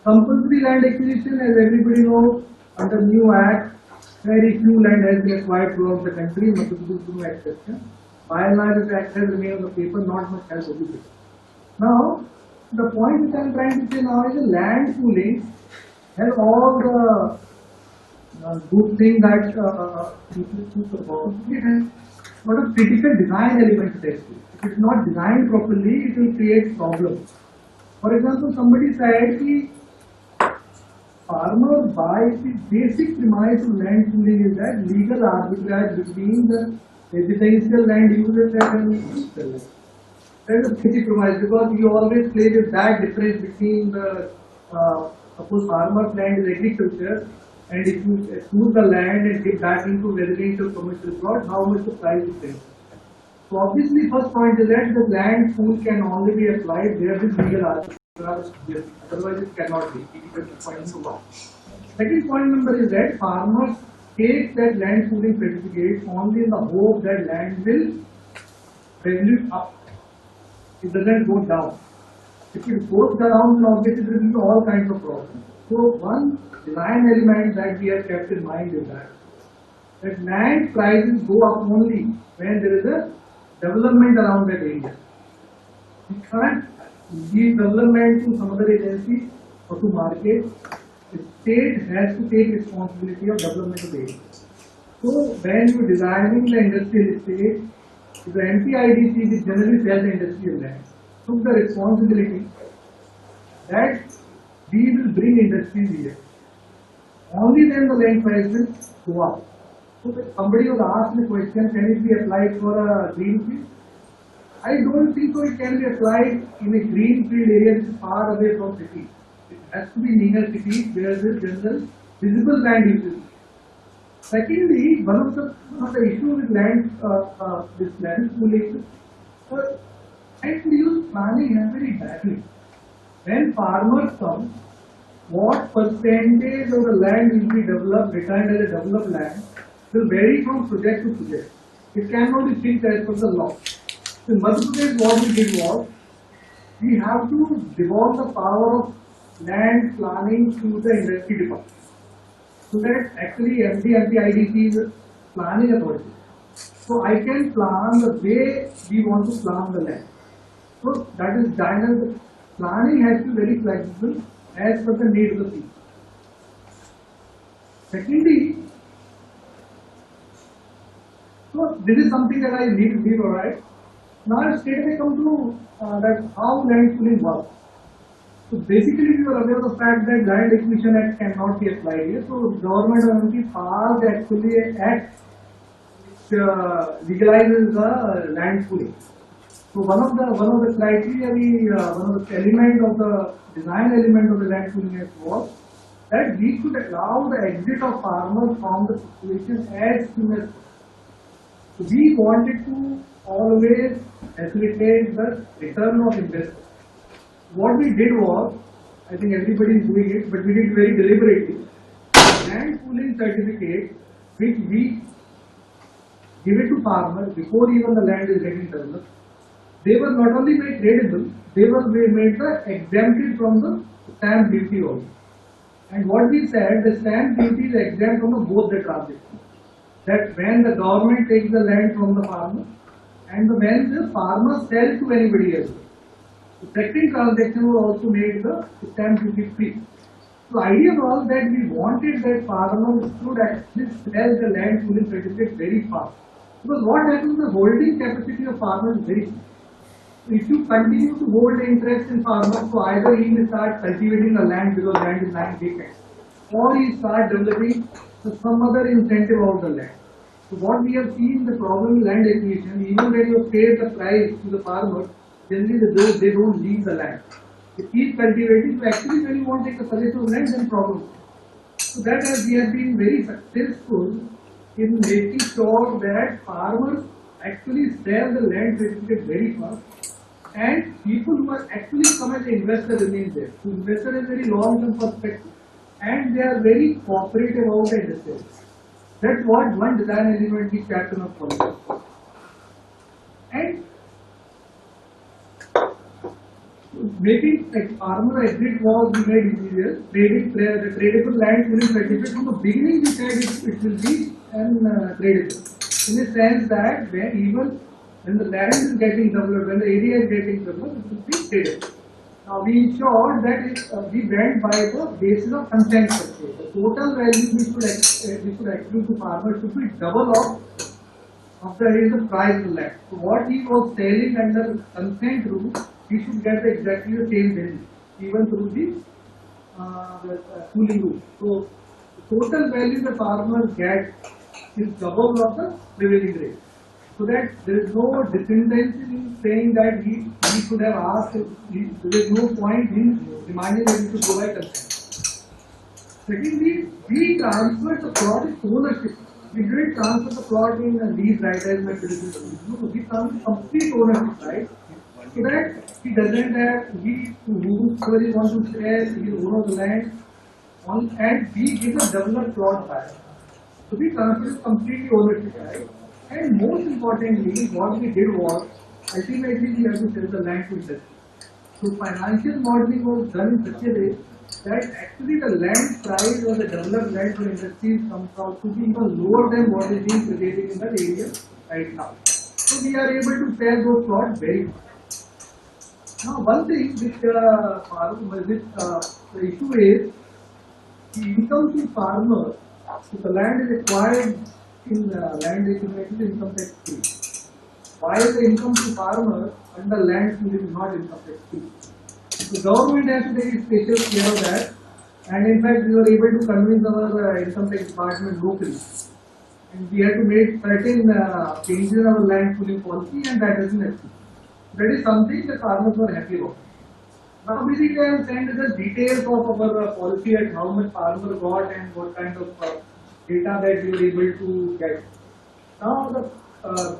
Compulsory land acquisition, as everybody knows, under new act, very few land has been acquired throughout the country. Madhya Pradesh is no exception. By and large, the act has remained on the paper, not much has obligated. Now, the point which I am trying to say now is the land pooling has all the good things that people speak about. It has lot of critical design elements attached to it. If it is not designed properly, it will create problems. For example, somebody said that farmer buys the basic premise of land pooling is that legal arbitrage between the residential land users and commercial land. That is a basic premise because you always play with that difference between the suppose farmer's land is agriculture, and if you exclude the land and get back into residential commercial plot, how much the price is there. So obviously, first point is that the land pool can only be applied where this legal arbitrage, otherwise it cannot be. Second point number is that farmers take that land pooling certificate only in the hope that land will value up. It doesn't go down. If it goes down, then obviously there will be all kinds of problems. So one design element that we have kept in mind is that land prices go up only when there is a development around that area. You can't give development to some other agency or to market. The state has to take responsibility of development of the area. So when you are designing the industrial estate, the NPIDC which generally sells the industrial land took the responsibility that we will bring industries here. Only then the land price will go up. So somebody was asked the question, can it be applied for a greenfield? I don't think so it can be applied in a greenfield area which is far away from cities. It has to be near cities where there is general visible land usage. Secondly, one of the issues with land, this land pooling, land use planning is very badly. When farmers come, what percentage of the land will be developed, returned as a developed land, will vary from project to project. It cannot be fixed as per the law. In Madhya Pradesh, what we did was, we have to devolve the power of land planning to the industry department. So that actually NPIDC is planning authority. So I can plan the way we want to plan the land. So that is dynamic. Planning has to be very flexible as per the need of the people. Secondly, so this is something that I need to give, alright. Now straight away come to that how land pooling works. So basically we are aware of the fact that Land Acquisition Act cannot be applied here. So government only passed actually an act which legalizes the land pooling. So one of the criteria, one of the element of the design element of the land pooling act was that we should allow the exit of farmers from the situation as soon as possible. So we wanted to always facilitate the return of investors. What we did was, I think everybody is doing it, but we did very deliberately. Land pooling certificate, which we give it to farmers before even the land is getting developed, they were not only made tradable, they were made exempted from the stamp duty also. And what we said, the stamp duty is exempt from both the transactions. That when the government takes the land from the farmer and when the farmer sells to anybody else. The second transaction was also made the stamp duty free. So the idea was that we wanted that farmers should actually sell the land pooling certificate very fast. Because what happens, the holding capacity of farmers is very small. If you continue to hold interest in farmers, so either he will start cultivating the land because land is lying vacant, or he start developing some other incentive of the land. So what we have seen, the problem in land acquisition, even when you pay the price to the farmers, generally they don't leave the land. They keep cultivating. So actually when you want to take a possession of land, then problem. So that we have been very successful in making sure that farmers actually sell the land certificate very fast. And people who are actually come as an investor remain there. So investor is very long-term perspective, and they are very cooperative about the industry. That's what one design element is captain of policy. And making a farmer exit was made easier. The tradable land pooling certificate from the beginning we said it will be tradable. In the sense that when the land is getting developed, when the area is getting developed, it will be tradable. Now we ensured that we went by the basis of consent purchase. The total value we should attribute to farmer should be double of the price of the land. So what he was selling under consent rule, he should get exactly the same value, even through the pooling rule. So the total value the farmer gets is double of the prevailing rate. So that there is no dependency in saying that he should have asked, there is no point in demanding that he should go by consent. Secondly, we transferred the plot in ownership. We didn't transfer the plot in lease right as my predecessor. No, we transferred complete ownership, right? So that he doesn't have, whoever he wants to sell, he will own the land, and we give a developed plot back. So we transferred completely ownership, right? And most importantly, what we did was, ultimately we have to sell the land to industry. So financial modeling was done in such a way that actually the land price or the developed land for industries comes out to be even lower than what is being prevailing in that area right now. So we are able to sell those plots very fast. Now one thing which the issue is, the income to farmers, so the land is acquired in land accumulation income tax free, while the income to farmers under land pooling is not income tax free. The government has to take special care of that, and in fact we were able to convince our income tax department locally, and we had to make certain changes in our land pooling policy, and that has been achieved. That is something the farmers were happy about. Now basically I have sent the details of our policy at how much farmer got and what kind of data that we were able to get. Now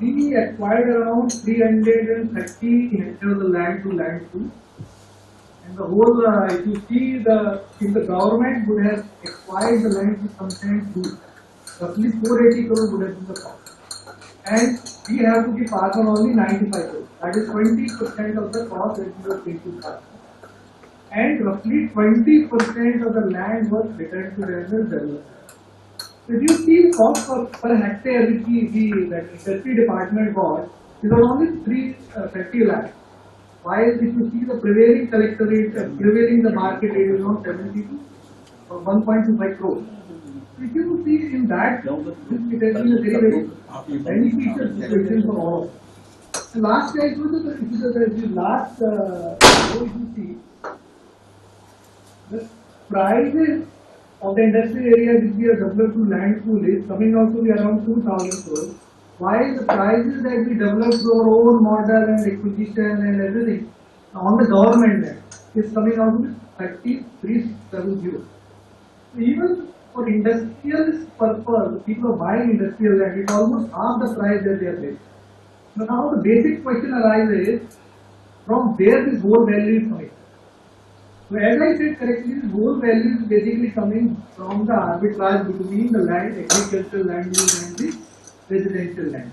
we acquired around 330 hectares of the land to land pool. And the whole, if you see if the government would have acquired the land to consent to, roughly 480 crores would have been the cost. And we have to give farmer only 95 crores. That is 20% of the cost that we were paying to farmer. And roughly 20% of the land was returned to them as development. So if you see cost per hectare which that industry department got, it was only 330 lakhs. While if you see the prevailing collector rate, prevailing the market rate is around 70 to 1.25 crores. If you see in that, it has been a very beneficial situation for all of us. The last slide was the last row you see, the prices of the industrial area which we have developed to land pool is coming out to be around 2,000 crores, while the prices that we develop through our own model and acquisition and everything on the government land is coming out with 3370. Even for industrial purpose, people are buying industrial land, it's almost half the price that they are paying. So now the basic question arises, from where this whole value is coming. So as I said correctly, this whole value is basically coming from the arbitrage between the land, agricultural land use and the residential land.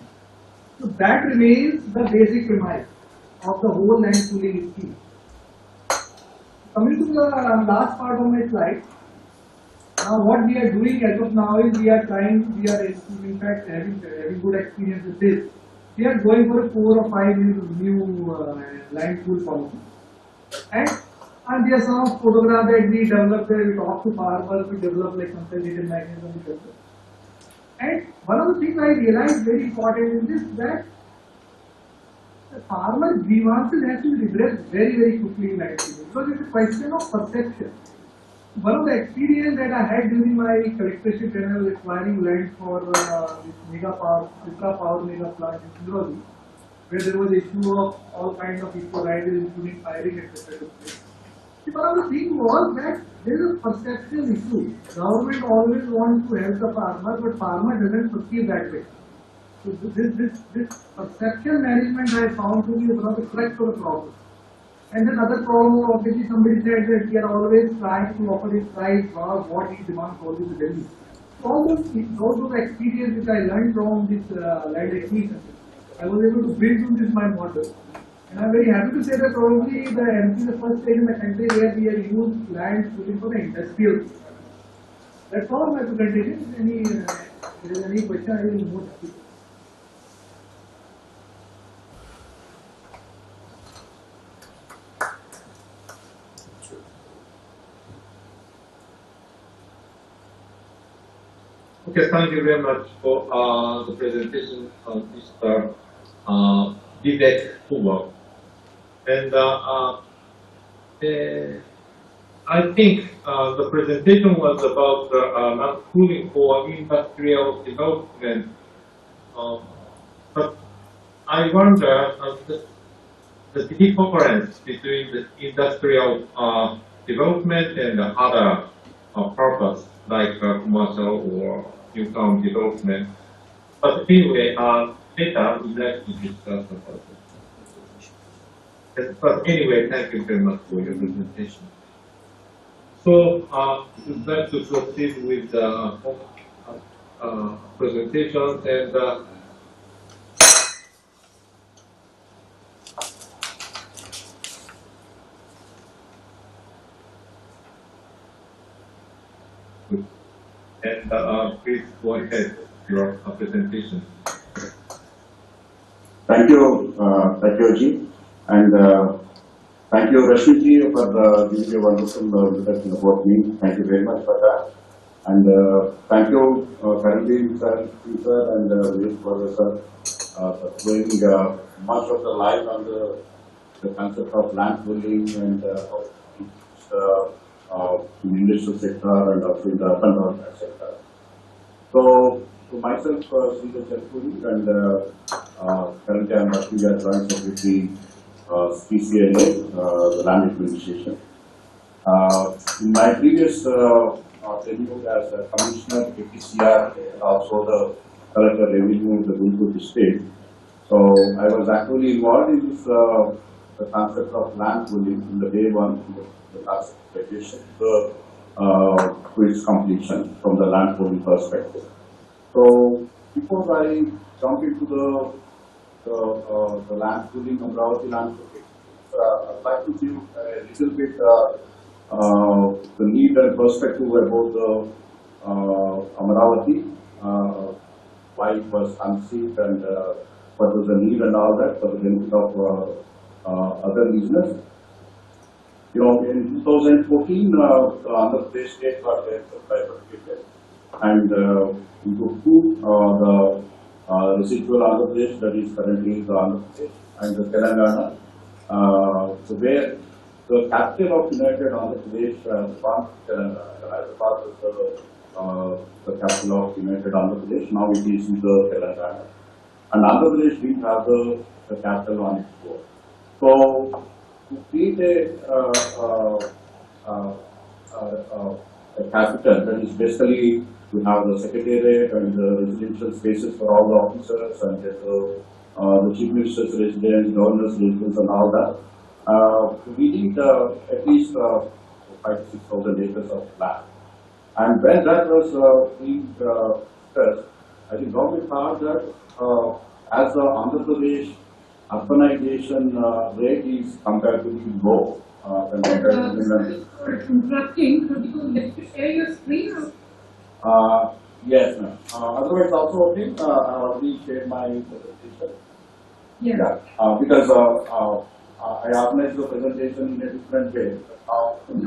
So that remains the basic premise of the whole land pooling scheme. Coming to the last part of my slide, now what we are doing as of now is we are in fact having good experience with this. We are going for a 4 or 5 new land pool policy. And there are some photographs that we developed where we talk to farmers, we develop like consultative mechanism. And one of the things I realized very important in this that the farmer grievances have to be redressed very quickly in land pooling because it's a question of perception. One of the experience that I had during my collectorship tenure acquiring land for this mega power, Ultra Power mega plant in Singrauli, where there was issue of all kinds of eco rights, including firing, etc. One of the things was that there is a perception issue. Government always wants to help the farmer, but farmer doesn't perceive that way. So this perception management I found to be one of the crux of the problem. And then other problem, obviously somebody said that we are always trying to offer his price or what he demands for this Delhi. So all those experience which I learned from this land acquisition, I was able to build on this my model. And I'm very happy to say that probably the MP is the first state in the country where we have used land pooling for the industrial. That's all my presentation. If there is any question, I will move to. Okay, thank you very much for the presentation of Mr. Vivek Huwa. And I think the presentation was about land pooling for industrial development. But I wonder the difference between the industrial development and the other purpose like commercial or new town development. But anyway, later we'd like to discuss about it. But anyway, thank you very much for your presentation. So we'd like to proceed with the presentation and please go ahead with your presentation. Thank you, Ji, and thank you, Rashmi, for giving a wonderful introduction about me. Thank you very much for that. And thank you, Karandeep sir, and Vivek sir, for throwing much of the light on the concept of land pooling and in the industrial sector and also in the urban development sector. So myself, Sridhar Chalpuri, and currently I am working as Joint Secretary, PCLA, the Land Administration. In my previous tenure as a Commissioner, KPCR, and also the Collector Revenue of the Guntur District, so I was actually involved in this, the concept of land pooling in the day one, the last petition, to its completion from the land pooling perspective. So before I jump into the land pooling, Amravati land pooling, I'd like to give a little bit the need and perspective about the Amravati, why it was conceived and what was the need and all that for the benefit of other listeners. You know, in 2014, the Andhra Pradesh state got bifurcated, and into two, the residual Andhra Pradesh, that is currently the Andhra Pradesh, and the Telangana, so where the capital of United Andhra Pradesh, one Telangana, Hyderabad was the capital of United Andhra Pradesh. Now it is in the Telangana. and Andhra Pradesh didn't have the capital on its own. So to create a capital that is basically to have the secretariat and the residential spaces for all the officers and the chief minister's residence, governor's residence and all that. We need at least 5,000 to 6,000 acres of land. And when that was being discussed, I think government thought that as the Andhra Pradesh urbanization rate is comparatively low when compared to Finland. For interrupting, could you like to share your screen? Or? Yes, ma'am. Otherwise, also okay. I already shared my presentation. Yeah. Because I organized the presentation in a different way. I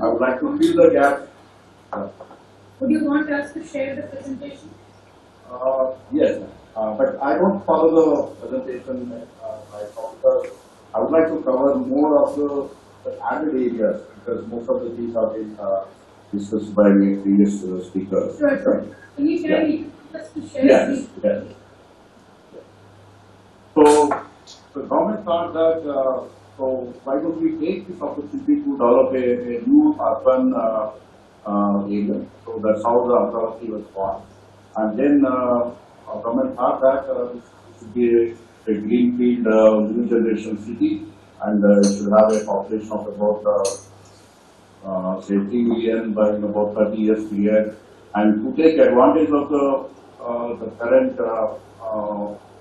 would like to fill the gap. Would you want us to share the presentation? Yes, but I don't follow the presentation right now because I would like to cover more of the added areas because most of the things have been discussed by previous speakers. Sure. Can you share Yeah. just to share? Yes, yes. So the government thought that so why don't we take this opportunity to develop a new urban area? So that's how the Amaravati was born. And then government thought that this should be a greenfield new generation city, and it should have a population of about say 3 million by about 30 years period, and to take advantage of the current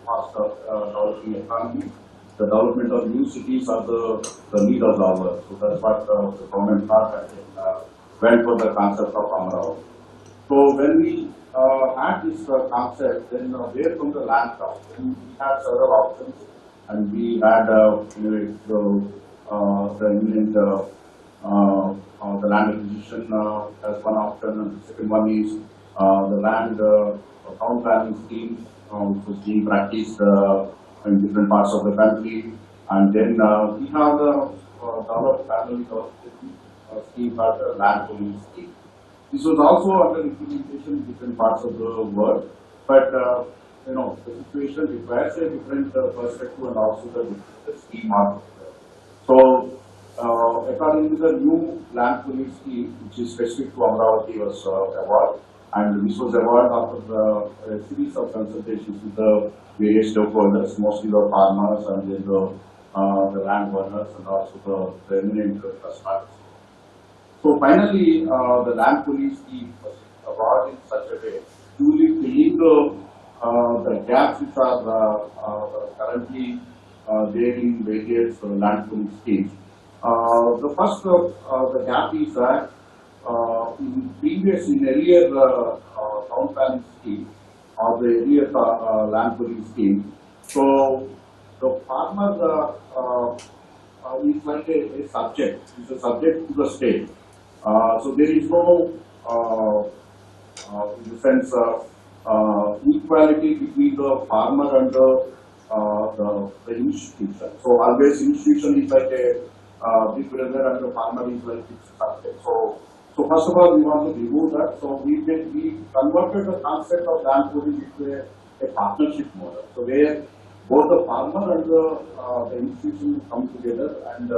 fast developing economy. The development of new cities are the need of the hour. So that's what the government thought and went for the concept of Amaravati. So when we had this concept, then where from the land comes? We had several options, and we had the imminent the land acquisition as one option, and the second one is the land town planning scheme, which was being practiced in different parts of the country, and then we have the developed family scheme called the land police scheme. This was also under implementation in different parts of the world, but the situation requires a different perspective and also the scheme are. So, according to the new land police scheme, which is specific to Amaravati, was awarded, and this was awarded after a series of consultations with the various stakeholders, mostly the farmers and then the landowners and also the eminent customers. So finally, the land police scheme was awarded in such a way, truly filling the gaps which are currently there in various land police schemes. The first the gap is that in earlier town planning scheme or the earlier land police scheme, so the farmer is like a subject, is a subject to the state. So there is no, in the sense, equality between the farmer and the institution. So always institution is like a big brother and the farmer is like its subject. So first of all, we want to remove that. So we converted the concept of land police into a partnership model. So where both the farmer and the institution come together and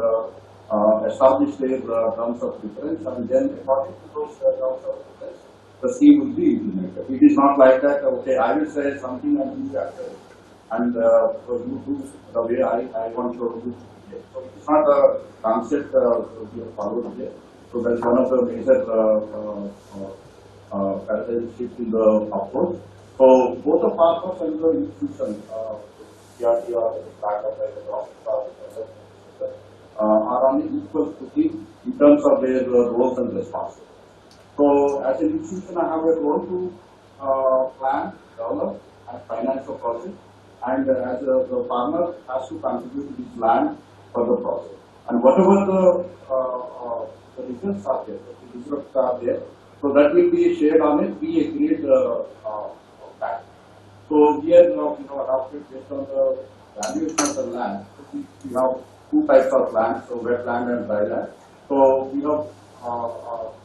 establish their terms of reference, and then according to those terms of reference, the scheme will be implemented. It is not like that, okay, I will say something and you after it. And you do the way I want to do it. So it's not a concept we have followed here. So that's one of the major characteristics in the approach. So both the farmers and the institution, PRT or the startup like the office are on the equal footing in terms of their roles and responsibilities. So as an institution, I have a role to plan, develop and finance the project, and as the farmer has to contribute to this land for the project. And whatever the results are there, the results are there, so that will be shared on a pre-agreed plan. So here adopted based on the valuation of the land. So we have two types of land, so wetland and dry land. So we have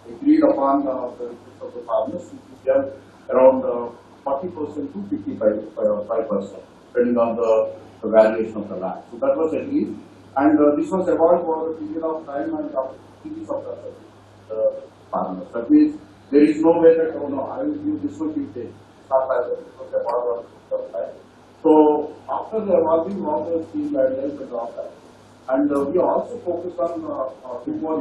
agreed upon the request of the farmers to give around 40% to 55%. depending on the valuation of the land. So that was agreed, and this was awarded for a period of time and opportunities of the farmers. That means there is no way that, oh no, I will give this one, you take. It's not like that. It was awarded of time. So after the awarding all the scheme guidelines and all that, and we also focus on two more